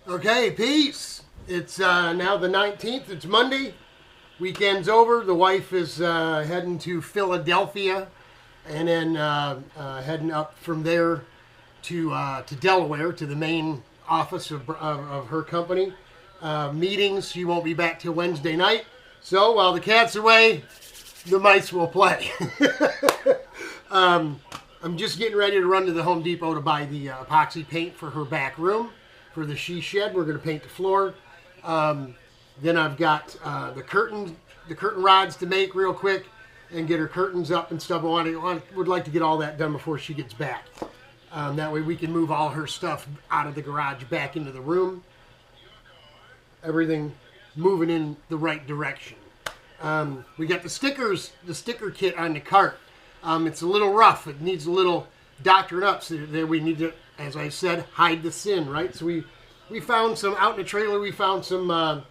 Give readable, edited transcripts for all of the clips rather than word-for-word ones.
Okay, peace. It's now the 19th. It's Monday. Weekend's over. The wife is heading to Philadelphia and then heading up from there to Delaware, to the main office of her company. Meetings. She won't be back till Wednesday night. So while the cat's away, the mice will play. I'm just getting ready to run to the Home Depot to buy the epoxy paint for her back room. For the she shed, we're going to paint the floor. Then I've got the curtain rods to make real quick and get her curtains up and stuff. Would like to get all that done before she gets back. That way we can move all her stuff out of the garage back into the room. Everything moving in the right direction. We got the sticker kit on the cart. It's a little rough. It needs a little doctoring up. So there we need to, as I said, hide the sin, right? So we found some out in the trailer. We found some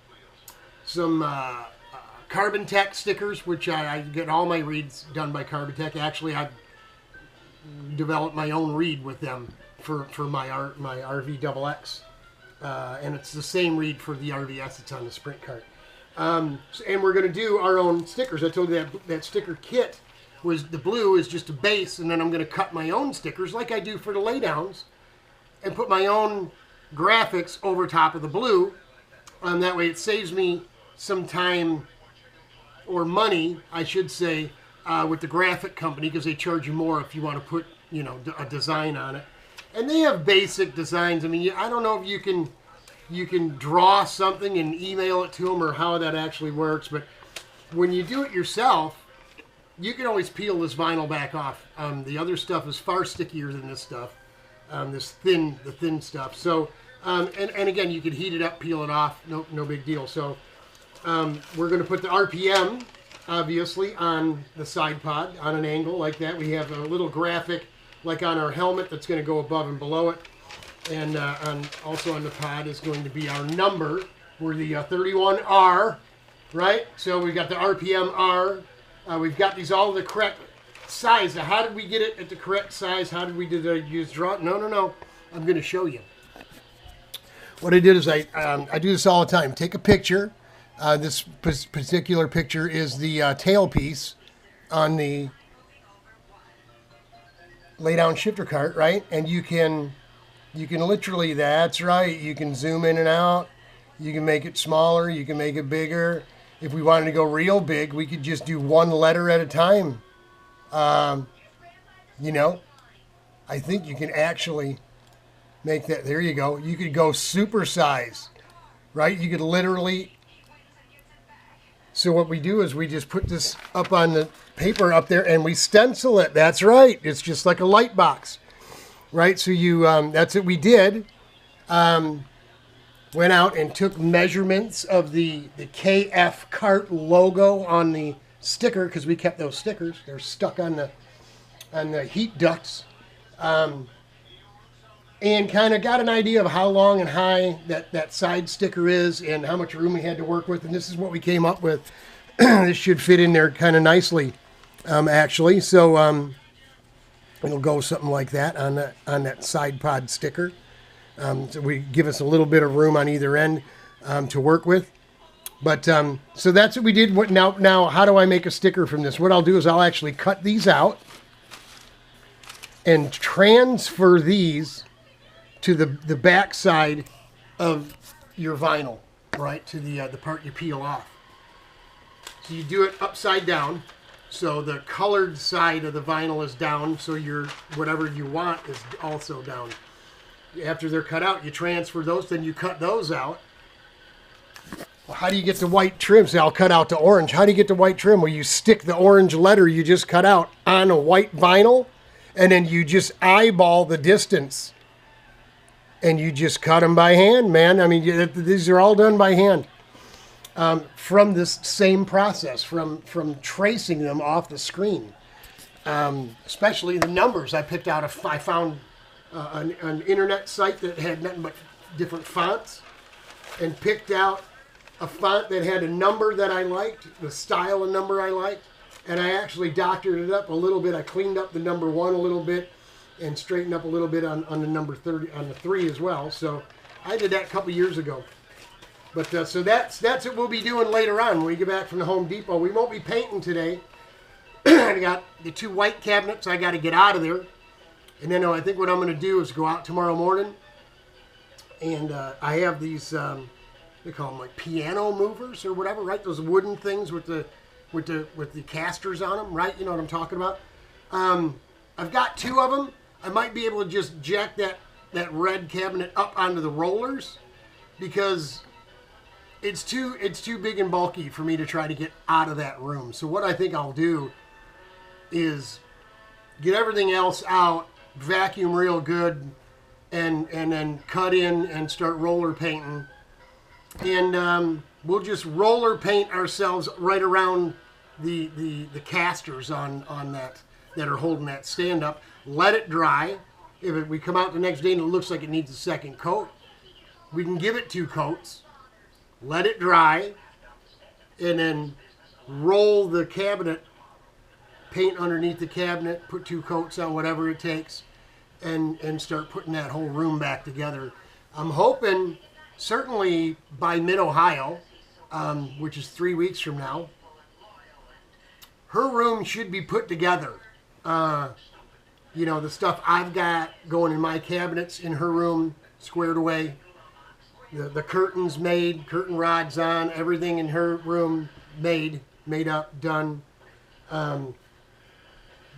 Carbon Tech stickers, which I get all my reads done by Carbon Tech. Actually, I've developed my own read with them for my RV XX, and it's the same read for the RVS. It's on the Sprint cart. And we're going to do our own stickers. I told you that sticker kit was the blue is just a base, and then I'm going to cut my own stickers like I do for the laydowns and put my own graphics over top of the blue. That way it saves me some time or money, I should say, with the graphic company, because they charge you more if you want to put, a design on it. And they have basic designs. I mean, I don't know if you can draw something and email it to them or how that actually works, but when you do it yourself, you can always peel this vinyl back off. The other stuff is far stickier than this stuff, the thin stuff. So, and again, you can heat it up, peel it off, no big deal. So, we're going to put the RPM, obviously, on the side pod, on an angle like that. We have a little graphic, like on our helmet, that's going to go above and below it. And also on the pod is going to be our number. We're the 31R, right? So we've got the RPM R. We've got these all the correct size. Now, how did we get it at the correct size? How did we use draw? No. I'm going to show you. What I did is I do this all the time. Take a picture. This particular picture is the tailpiece on the lay-down shifter cart, right? And you can literally, that's right, you can zoom in and out. You can make it smaller. You can make it bigger. If we wanted to go real big, we could just do one letter at a time. I think you can actually make that. There you go. You could go super size, right? You could literally. So what we do is we just put this up on the paper up there and we stencil it. That's right. It's just like a light box, right? So that's what we did. Went out and took measurements of the KF cart logo on the sticker, because we kept those stickers. They're stuck on the heat ducts. And kind of got an idea of how long and high that side sticker is and how much room we had to work with. And this is what we came up with. This should fit in there kind of nicely, actually. So it'll go something like that on that side pod sticker. So we give us a little bit of room on either end to work with. But so that's what we did. Now, how do I make a sticker from this? What I'll do is I'll actually cut these out and transfer these to the back side of your vinyl, right, to the part you peel off. So you do it upside down. So the colored side of the vinyl is down, so your whatever you want is also down. After they're cut out, you transfer those, then you cut those out. Well, how do you get the white trim? See, I'll cut out the orange. How do you get the white trim? Well, you stick the orange letter you just cut out on a white vinyl, and then you just eyeball the distance. And you just cut them by hand, man. I mean, these are all done by hand. From this same process, from tracing them off the screen. Especially the numbers. I found an internet site that had nothing but different fonts, and picked out a font that had a number that I liked, the style of number I liked, and I actually doctored it up a little bit. I cleaned up the number 1 a little bit and straightened up a little bit on the number 30, on the 3 as well. So I did that a couple years ago. But so that's what we'll be doing later on when we get back from the Home Depot. We won't be painting today. I got the 2 white cabinets I got to get out of there. And then I think what I'm going to do is go out tomorrow morning. And I have these, they call them like piano movers or whatever, right? Those wooden things with the casters on them, right? You know what I'm talking about? I've got 2 of them. I might be able to just jack that red cabinet up onto the rollers because it's too big and bulky for me to try to get out of that room. So what I think I'll do is get everything else out, vacuum real good, and then cut in and start roller painting. And we'll just roller paint ourselves right around the casters on that are holding that stand up. Let it dry. If we come out the next day and it looks like it needs a second coat, we can give it 2 coats. Let it dry, and then roll the cabinet, paint underneath the cabinet, put 2 coats on, whatever it takes, and start putting that whole room back together. I'm hoping, certainly by mid-Ohio, which is 3 weeks from now, her room should be put together. You know, the stuff I've got going in my cabinets in her room, squared away. The curtains made, curtain rods on, everything in her room made up, done.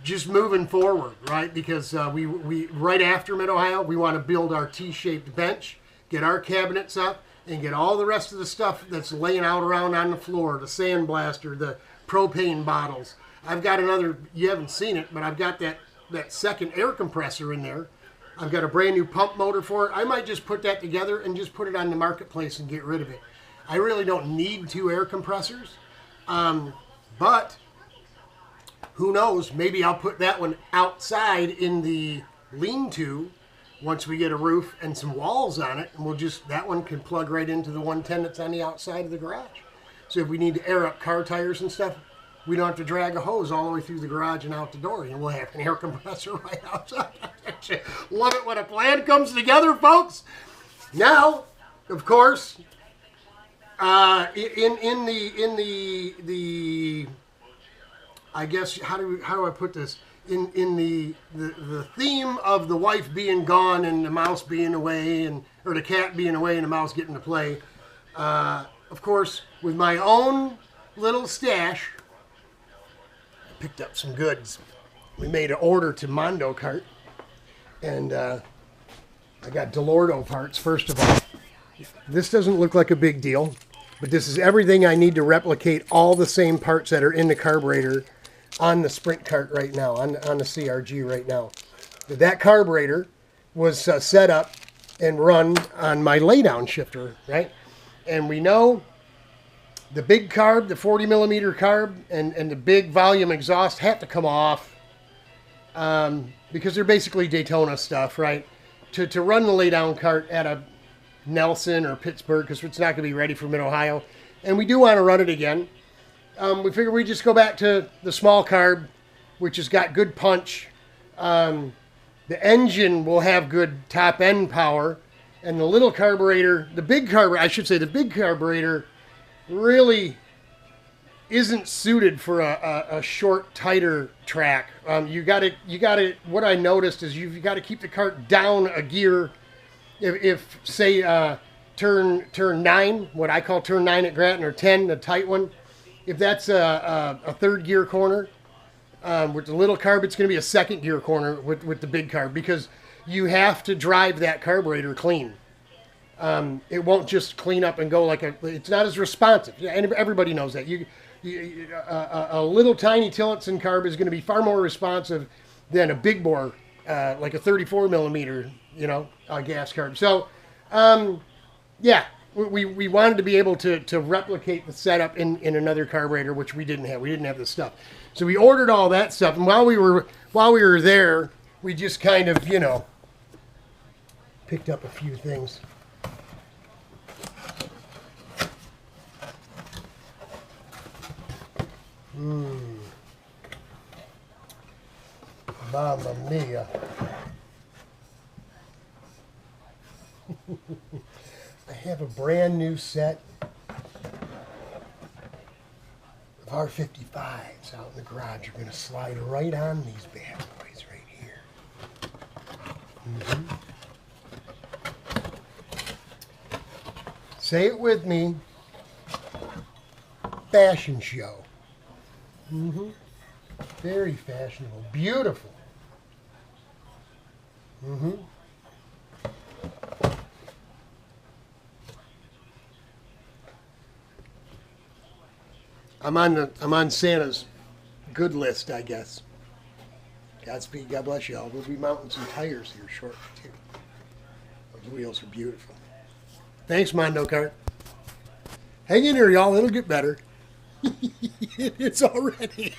Just moving forward, right? Because we right after Mid-Ohio, we want to build our T-shaped bench, get our cabinets up, and get all the rest of the stuff that's laying out around on the floor, the sandblaster, the propane bottles. I've got another, you haven't seen it, but I've got that second air compressor in there. I've got a brand new pump motor for it. I might just put that together and just put it on the marketplace and get rid of it. I really don't need 2 air compressors, but who knows? Maybe I'll put that one outside in the lean-to once we get a roof and some walls on it, and that one can plug right into the 110 that's on the outside of the garage. So if we need to air up car tires and stuff, we don't have to drag a hose all the way through the garage and out the door. And we'll have an air compressor right outside. Love it when a plan comes together, folks. Now, of course, in the I guess how do I put this? In the theme of the wife being gone and the mouse being away, or the cat being away and the mouse getting to play. Of course, with my own little stash, picked up some goods. We made an order to Mondo Cart, and I got Delordo parts. First of all, this doesn't look like a big deal, but this is everything I need to replicate all the same parts that are in the carburetor on the Sprint cart right now, on the CRG right now. That carburetor was set up and run on my laydown shifter, right? And we know the big carb, the 40 millimeter carb, and the big volume exhaust have to come off because they're basically Daytona stuff, right? To run the laydown cart at a Nelson or Pittsburgh, because it's not going to be ready for Mid-Ohio. And we do want to run it again. We figure we just go back to the small carb, which has got good punch. The engine will have good top end power. And the little carburetor, the big carburetor really isn't suited for a short, tighter track. You gotta. What I noticed is you've got to keep the cart down a gear. If say turn 9, what I call turn 9 at Grattan, or 10, the tight one. If that's a third gear corner, with the little carb, it's going to be a second gear corner with the big carb, because you have to drive that carburetor clean. It won't just clean up and go it's not as responsive. And everybody knows that. A little tiny Tillotson carb is going to be far more responsive than a big bore, like a 34 millimeter, gas carb. So, yeah, we wanted to be able to replicate the setup in another carburetor, which we didn't have. We didn't have this stuff. So we ordered all that stuff, and while we were there, we just kind of, picked up a few things. Mamma mia. have a brand new set of R55s out in the garage. You're going to slide right on these bad boys right here. Say it with me. Fashion show. Very fashionable. Beautiful. I'm on Santa's good list, I guess. Godspeed, God bless you all. We'll be mounting some tires here shortly too. Those wheels are beautiful. Thanks, Mondo Kart. Hang in here, y'all. It'll get better. It's already.